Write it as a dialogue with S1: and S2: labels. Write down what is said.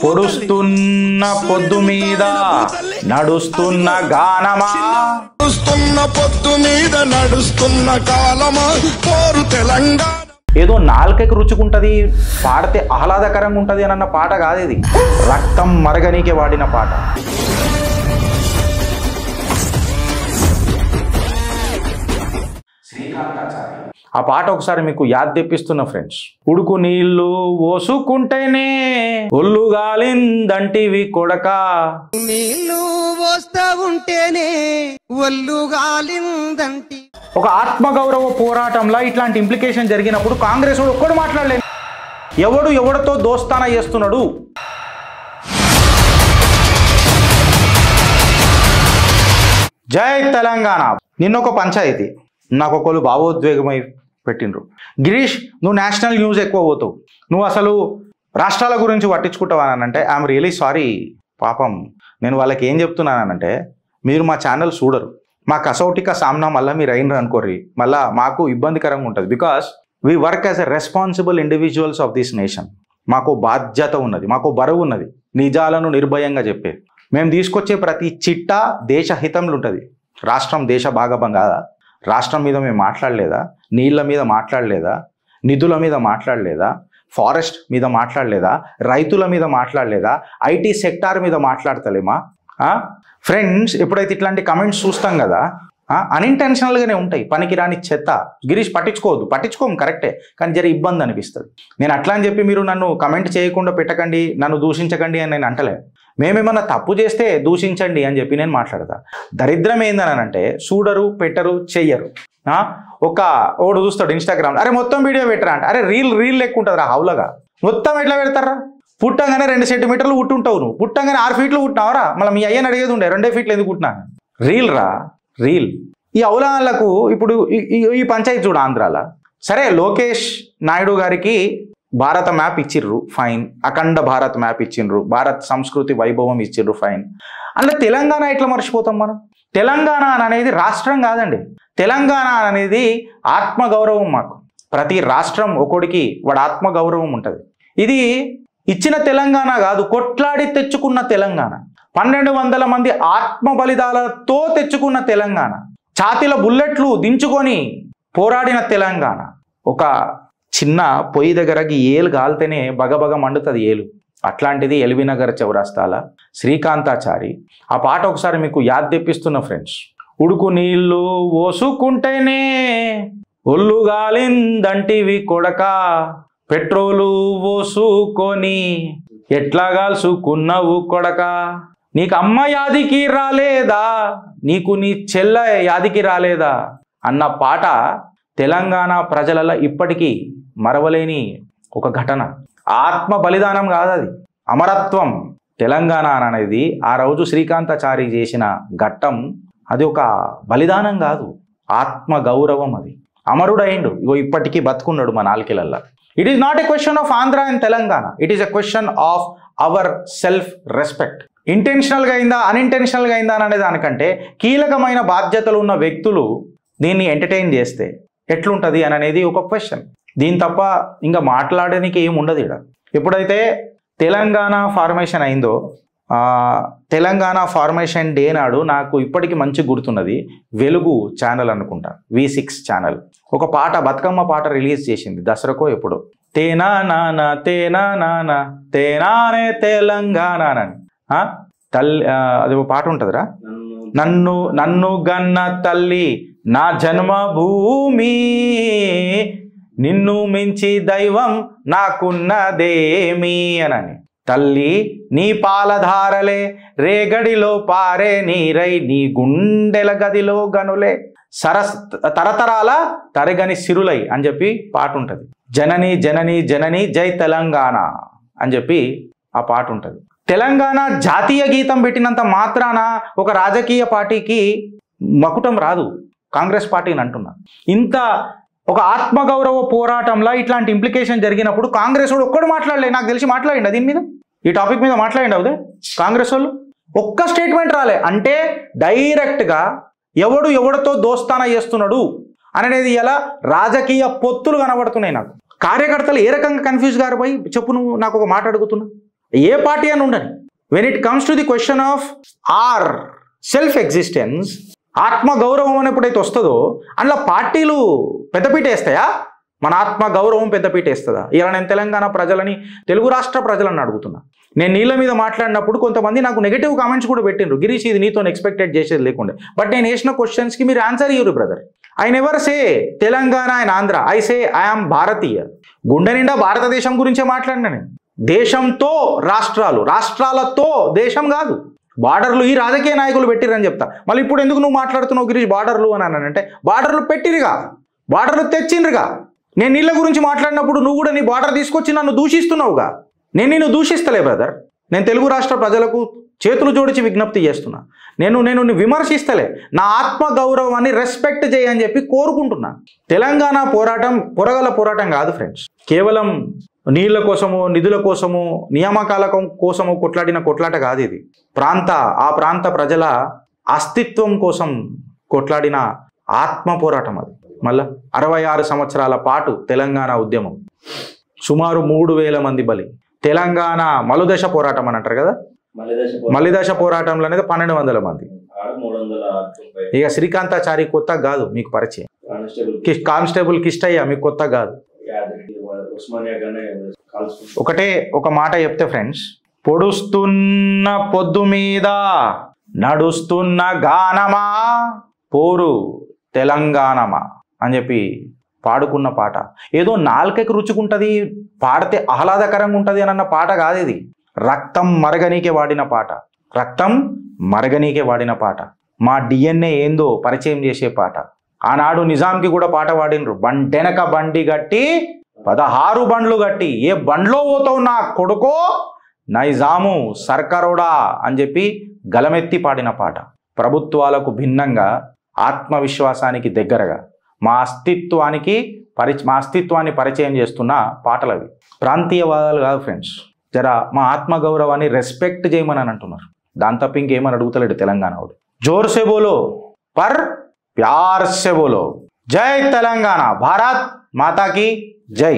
S1: పొడుస్తున్న పొద్దు మీద నడుస్తున్న గానమా,
S2: పొద్దు మీద నడుస్తున్న కాలమా పోరు తెలంగాణ.
S1: ఏదో నాలుకకి రుచుకుంటది, పాడితే ఆహ్లాదకరంగా ఉంటది అన్న పాట కాదు ఇది. రక్తం మరగనీకే వాడిన పాట. శ్రీకాంతాచారి ఆ పాట ఒకసారి మీకు యాద్ తెప్పిస్తున్న ఫ్రెండ్స్. ఉడుకు నీళ్లు ఓసుకుంటేనే ఒళ్ళు గాలిందంటివి కొడక,
S3: నీళ్లు వస్తా ఉంటేనే ఒళ్ళు గాలిందంటి.
S1: ఒక ఆత్మగౌరవ పోరాటంలో ఇట్లాంటి ఇంప్లికేషన్ జరిగినప్పుడు కాంగ్రెస్ వాడు ఒక్కడు మాట్లాడలేదు. ఎవడితో దోస్తానా చేస్తున్నాడు. జై తెలంగాణ. నిన్నొక పంచాయతీ నాకు ఒకళ్ళు భావోద్వేగమై పెట్టిండ్రు. గిరీష్, నువ్వు నేషనల్ న్యూస్ ఎక్కువ పోతావు, నువ్వు అసలు రాష్ట్రాల గురించి పట్టించుకుంటావా అని అంటే, ఐఎమ్ రియలీ సారీ. పాపం నేను వాళ్ళకి ఏం చెప్తున్నానంటే, మీరు మా ఛానల్ చూడరు, మా కసౌటిక సామ్నా మళ్ళీ మీరు అయినరు అనుకోర్రి, మళ్ళీ మాకు ఇబ్బందికరంగా ఉంటుంది. Because we work as a responsible individuals of this nation. మాకు బాధ్యత ఉన్నది, మాకు బరువు ఉన్నది నిజాలను నిర్భయంగా చెప్పేది. మేము తీసుకొచ్చే ప్రతి చిట్టా దేశ హితంలో ఉంటుంది. రాష్ట్రం దేశ భాగం కాదా? రాష్ట్రం మీద మేము మాట్లాడలేదా? నీళ్ళ మీద మాట్లాడలేదా? నిధుల మీద మాట్లాడలేదా? ఫారెస్ట్ మీద మాట్లాడలేదా? రైతుల మీద మాట్లాడలేదా? ఐటీ సెక్టార్ మీద మాట్లాడతలేమా? ఫ్రెండ్స్, ఎప్పుడైతే ఇట్లాంటి కమెంట్స్ చూస్తాం కదా, అన్ఇంటెన్షనల్గానే ఉంటాయి, పనికిరాని చెత్త. గిరీష్ పట్టించుకోము కరెక్టే, కానీ జర ఇబ్బంది అనిపిస్తుంది. నేను అట్లా అని చెప్పి మీరు నన్ను కమెంట్ చేయకుండా పెట్టకండి, నన్ను దూషించకండి అని నేను అంటలేదు. మేమేమన్నా తప్పు చేస్తే దూషించండి అని చెప్పి నేను మాట్లాడతా. దరిద్రం ఏందని అంటే చూడరు, పెట్టరు, చెయ్యరు. ఓడు చూస్తాడు ఇన్స్టాగ్రామ్, అరే మొత్తం వీడియో పెట్టరా అంటే, అరే రీల్ లెక్క ఉంటుంది రా హౌలగా, మొత్తం ఎట్లా పెడతారా? పుట్టంగానే 2 సెంటీమీటర్లు పుట్టుంటావు, నువ్వు పుట్టంగానే 6 ఫీట్లు పుట్టినావరా? మళ్ళీ మీ అయ్యని అడిగేది ఉండే 2 ఫీట్లు ఎందుకు పుట్టినా? రీల్. ఈ అవలాలకు ఇప్పుడు ఈ పంచాయతీ చూడు ఆంధ్రాలో. సరే, లోకేష్ నాయుడు గారికి భారత మ్యాప్ ఇచ్చిర్రు, ఫైన్. అఖండ భారత్ మ్యాప్ ఇచ్చిండ్రు, భారత్ సంస్కృతి వైభవం ఇచ్చిండ్రు, ఫైన్. అంటే తెలంగాణ ఎట్లా మర్చిపోతాం మనం? తెలంగాణ అనేది రాష్ట్రం కాదండి. తెలంగాణ అనేది ఆత్మగౌరవం. మాకు ప్రతి రాష్ట్రం ఒకడికి వాడు ఆత్మగౌరవం ఉంటుంది. ఇది ఇచ్చిన తెలంగాణ కాదు, కొట్లాడి తెచ్చుకున్న తెలంగాణ. 1200 మంది ఆత్మ బలిదానాలతో తెచ్చుకున్న తెలంగాణ. ఛాతీల బుల్లెట్లు దించుకొని పోరాడిన తెలంగాణ. ఒక చిన్న పొయ్యి దగ్గరకి ఏలు కాలితేనే బగబగ మండుతుంది ఏలు. అట్లాంటిది ఎల్బీనగర్ చౌరస్తాల శ్రీకాంతాచారి ఆ పాట ఒకసారి మీకు యాద్ తెప్పిస్తున్న ఫ్రెండ్స్. ఉడుకు నీళ్లు ఓసుకుంటేనే ఒళ్ళు గాలిందంటివి కొడక, పెట్రోలు ఓసుకొని ఎట్లా గాల్సుకున్నావు కొడక, నీకు అమ్మ యాదికి రాలేదా, నీకు నీ చెల్ల యాదికి రాలేదా అన్న పాట తెలంగాణ ప్రజలలో ఇప్పటికీ మరవలేని ఒక ఘటన. ఆత్మ బలిదానం కాదు, అది అమరత్వం. తెలంగాణ అనేది ఆ రోజు శ్రీకాంతాచారి చేసిన ఘట్టం, అది ఒక బలిదానం కాదు, ఆత్మ గౌరవం. అది అమరుడైండు, ఇగో ఇప్పటికీ బతుకున్నాడు మా నాలుకలల్లా. It is not a question of Andhra and Telangana, it is a question of our self respect. ఇంటెన్షనల్గా అయిందా అన్ఇంటెన్షనల్గా అయిందా అనే దానికంటే కీలకమైన బాధ్యతలు ఉన్న వ్యక్తులు దీన్ని ఎంటర్టైన్ చేస్తే ఎట్లుంటుంది అని అనేది ఒక క్వశ్చన్. దీని తప్ప ఇంకా మాట్లాడడానికి ఏమి ఉండదు ఇక్కడ. ఎప్పుడైతే తెలంగాణ ఫార్మేషన్ అయిందో, తెలంగాణ ఫార్మేషన్ డే నాడు నాకు ఇప్పటికీ మంచి గుర్తున్నది, వెలుగు ఛానల్ అనుకుంటా, V6 ఛానల్ ఒక పాట, బతుకమ్మ పాట రిలీజ్ చేసింది దసరాకో ఎప్పుడో. తేనా నాన్న తేనా నాన్న తేనానే తెలంగాణ అని తల్లి, అది ఒక పాట ఉంటుందిరా. నన్ను గన్న తల్లి నా జన్మభూమి, నిన్ను మించి దైవం నాకున్నదేమి అని. తల్లి నీ పాలధారలే రేగడిలో పారే నీరై, నీ గుండెల గదిలో గనులే తరతరాల తరగని సిరులై అని చెప్పి పాట ఉంటుంది. జనని జనని జనని జై తెలంగాణ అని చెప్పి ఆ పాట ఉంటుంది. తెలంగాణ జాతీయ గీతం పెట్టినంత మాత్రాన ఒక రాజకీయ పార్టీకి మకుటం రాదు, కాంగ్రెస్ పార్టీని అంటున్నా. ఇంత ఒక ఆత్మగౌరవ పోరాటంలో ఇట్లాంటి ఇంప్లికేషన్ జరిగినప్పుడు కాంగ్రెస్ వాడు ఒక్కడు మాట్లాడలేదు, నాకు తెలిసి మాట్లాడిండు దీని మీద, ఈ టాపిక్ మీద మాట్లాడిండు అవుదే కాంగ్రెస్ వాళ్ళు. ఒక్క స్టేట్మెంట్ రాలే. అంటే డైరెక్ట్గా ఎవడితో దోస్తానా చేస్తున్నాడు అనేది ఇలా రాజకీయ పొత్తులు కనబడుతున్నాయి నాకు. కార్యకర్తలు ఏ రకంగా కన్ఫ్యూజ్ గారు పోయి చెప్పు, నువ్వు నాకు ఒక మాట అడుగుతున్నా. ఏ పార్టీ అని ఉండని, when it comes to the question of our self existence, ఆత్మ గౌరవం అని ఎప్పుడైతే వస్తుందో అందులో పార్టీలు పెద్దపీట వేస్తాయా? మన ఆత్మ గౌరవం పెద్దపీట వేస్తుందా? ఇలా నేను తెలంగాణ ప్రజలని, తెలుగు రాష్ట్ర ప్రజలని అడుగుతున్నా. నేను నీళ్ళ మీద మాట్లాడినప్పుడు కొంతమంది నాకు నెగిటివ్ కామెంట్స్ కూడా పెట్టిండ్రు, గిరీష్ ఇది నీతో ఎక్స్పెక్టెడ్ చేసేది లేకుండే. బట్ నేను వేసిన క్వశ్చన్స్కి మీరు ఆన్సర్ ఇవ్వరు brother. I never say Telangana and Andhra, I say I am భారతీయ. గుండె నిండా భారతదేశం గురించే మాట్లాడినా నేను. దేశంతో రాష్ట్రాలు, రాష్ట్రాలతో దేశం కాదు. బార్డర్లు ఈ రాజకీయ నాయకులు పెట్టిరని చెప్తా. మళ్ళీ ఇప్పుడు ఎందుకు నువ్వు మాట్లాడుతున్నావు గిరీష్ బార్డర్లు అని అన్నానంటే, బార్డర్లు పెట్టిరుగా, బార్డర్లు తెచ్చిండ్రుగా. నేను నీళ్ళ గురించి మాట్లాడినప్పుడు నువ్వు కూడా నీ బార్డర్ తీసుకొచ్చి నన్ను దూషిస్తున్నావుగా. నేను నిన్ను దూషిస్తలే బ్రదర్. నేను తెలుగు రాష్ట్ర ప్రజలకు చేతులు జోడించి విజ్ఞప్తి చేస్తున్నా. నేను విమర్శిస్తలే, నా ఆత్మ గౌరవాన్ని రెస్పెక్ట్ చేయని చెప్పి కోరుకుంటున్నా. తెలంగాణ పోరాటం పొరగల పోరాటం కాదు ఫ్రెండ్స్. కేవలం నీళ్ళ కోసము, నిధుల కోసము, నియామకాల కోసము కొట్లాడిన కొట్లాట కాదు ఇది. ఆ ప్రాంత ప్రజల అస్తిత్వం కోసం కొట్లాడిన ఆత్మ పోరాటం అది. మళ్ళా 66 సంవత్సరాల పాటు తెలంగాణ ఉద్యమం, సుమారు 3000 మంది బలి. తెలంగాణ మలుదశ పోరాటం అని అంటారు కదా, మలిదశ పోరాటంలో అనేది 1200 మంది. ఇక శ్రీకాంతాచారి కొత్త కాదు మీకు పరిచయం, కానిస్టేబుల్ కిష్టయ్య మీకు కొత్త కాదు. ఒక మాట చెప్తే ఫ్రెండ్స్, పొడుస్తున్న పొద్దు మీద నడుస్తున్న గానమా పోరు తెలంగాణమా అని చెప్పి పాడుకున్న పాట. ఏదో నాలుకకి రుచుకుంటుంది, పాడితే ఆహ్లాదకరంగా ఉంటుంది అని అన్న పాట కాదు ఇది. రక్తం మరగనీకే వాడిన పాట, రక్తం మరగనీకే వాడిన పాట. మా డిఎన్ఏ ఏందో పరిచయం చేసే పాట. ఆనాడు నిజాంకి కూడా పాట పాడినరు, బంటెనక బండి గట్టి 16 బండ్లు గట్టి, ఏ బండ్లో పోతావు నా కొడుకో నైజాము సర్కారోడా అని చెప్పి గలమెత్తి పాడిన పాట. ప్రభుత్వాలకు భిన్నంగా ఆత్మవిశ్వాసానికి దగ్గరగా మా అస్తిత్వాన్ని పరిచయం చేస్తున్న పాటలు అవి. ప్రాంతీయవాదాలు కాదు ఫ్రెండ్స్. జరా మా ఆత్మగౌరవాన్ని రెస్పెక్ట్ చేయమని అంటున్నారు. దాని తప్ప ఇంకేమని అడుగుతలేడు తెలంగాణ వాడు. జోర్ సే బోలో పర్ ప్యార్ సే బోలో. జై తెలంగాణ, భారత్ మాతాకి జై.